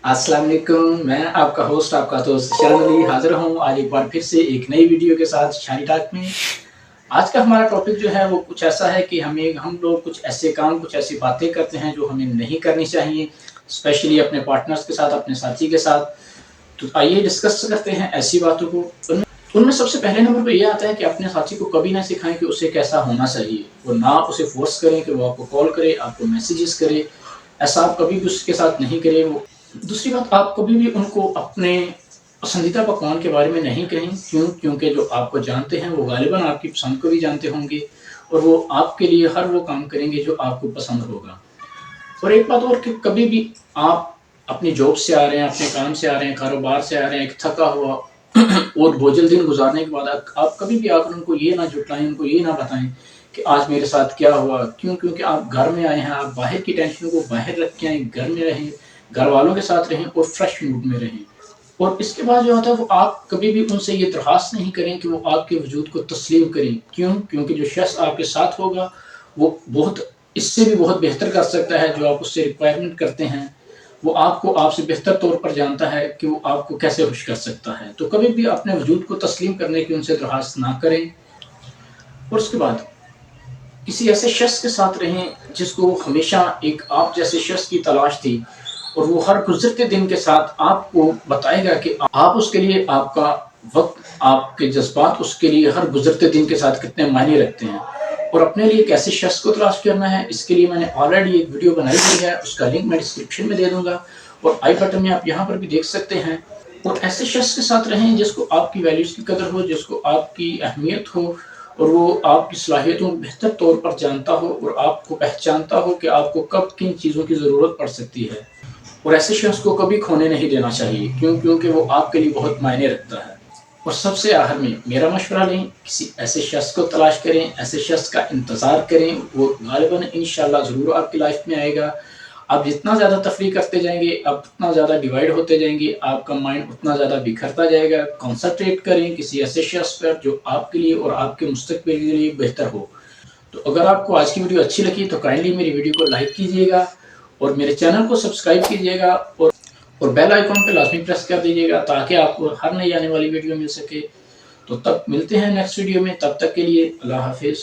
अस्सलाम वालेकुम। मैं आपका होस्ट, आपका दोस्त शरण अली हाज़िर हूँ आज एक बार फिर से एक नई वीडियो के साथ शानी टॉक में। आज का हमारा टॉपिक जो है वो कुछ ऐसा है कि हम लोग कुछ ऐसे काम, कुछ ऐसी बातें करते हैं जो हमें नहीं करनी चाहिए, स्पेशली अपने पार्टनर्स के साथ, अपने साथी के साथ। तो आइए डिस्कस करते हैं ऐसी बातों को। उनमें उनमें सबसे पहले नंबर पे ये आता है कि अपने साथी को कभी ना सिखाएँ कि उसे कैसा होना चाहिए। वो ना उसे फ़ोर्स करें कि वो आपको कॉल करे, आपको मैसेजेस करे। ऐसा आप कभी भी उसके साथ नहीं करें। वो दूसरी बात, आप कभी भी उनको अपने पसंदीदा पकवान के बारे में नहीं कहें। क्यों? क्योंकि जो आपको जानते हैं वो गालिबन आपकी पसंद को भी जानते होंगे और वो आपके लिए हर वो काम करेंगे जो आपको पसंद होगा। और एक बात और कि कभी भी आप अपनी जॉब से आ रहे हैं, अपने काम से आ रहे हैं, कारोबार से आ रहे हैं, एक थका हुआ और बोझिल दिन गुजारने के बाद आप कभी भी आकर उनको ये ना जुटाएँ, उनको ये ना बताएँ कि आज मेरे साथ क्या हुआ। क्यों? क्योंकि आप घर में आए हैं, आप बाहर की टेंशन को बाहर रख के आएँ, घर में रहें, घर वालों के साथ रहें और फ्रेश मूड में रहें। और इसके बाद जो आता है वो आप कभी भी उनसे ये दरख्वास्त नहीं करें कि वो आपके वजूद को तस्लीम करें। क्यों? क्योंकि जो शख्स आपके साथ होगा वो बहुत इससे भी बहुत बेहतर कर सकता है। जो आप उससे रिक्वायरमेंट करते हैं वो आपको आपसे बेहतर तौर पर जानता है कि वो आपको कैसे खुश कर सकता है। तो कभी भी अपने वजूद को तस्लीम करने की उनसे दरख्वास्त ना करें। और उसके बाद किसी ऐसे शख्स के साथ रहें जिसको हमेशा एक आप जैसे शख्स की तलाश थी और वो हर गुजरते दिन के साथ आपको बताएगा कि आप उसके लिए आपका वक्त, आपके जज्बात उसके लिए हर गुजरते दिन के साथ कितने मायने रखते हैं। और अपने लिए एक ऐसे शख्स को तलाश करना है, इसके लिए मैंने ऑलरेडी एक वीडियो बनाई हुई है, उसका लिंक मैं डिस्क्रिप्शन में दे दूंगा और आई बटन में आप यहाँ पर भी देख सकते हैं। और ऐसे शख्स के साथ रहें जिसको आपकी वैल्यूज़ की कदर हो, जिसको आपकी अहमियत हो और वो आपकी सलाहियतों को बेहतर तौर पर जानता हो और आपको पहचानता हो कि आपको कब किन चीज़ों की ज़रूरत पड़ सकती है। और ऐसे शख्स को कभी खोने नहीं देना चाहिए। क्यों? क्योंकि वो आपके लिए बहुत मायने रखता है। और सबसे आखिर में मेरा मशवरा लें, किसी ऐसे शख्स को तलाश करें, ऐसे शख्स का इंतज़ार करें, वो गालिबन इंशाअल्लाह ज़रूर आपकी लाइफ में आएगा। आप जितना ज़्यादा तफरीक करते जाएंगे, आप उतना ज़्यादा डिवाइड होते जाएंगे, आपका माइंड उतना ज़्यादा बिखरता जाएगा। कॉन्सनट्रेट करें किसी ऐसे शख्स पर जो आपके लिए और आपके मुस्तकबिल के लिए बेहतर हो। तो अगर आपको आज की वीडियो अच्छी लगी तो काइंडली मेरी वीडियो को लाइक कीजिएगा और मेरे चैनल को सब्सक्राइब कीजिएगा और बेल आइकॉन पे लाजमी प्रेस कर दीजिएगा ताकि आपको हर नई आने वाली वीडियो मिल सके। तो तब मिलते हैं नेक्स्ट वीडियो में, तब तक के लिए अल्लाह हाफिज़।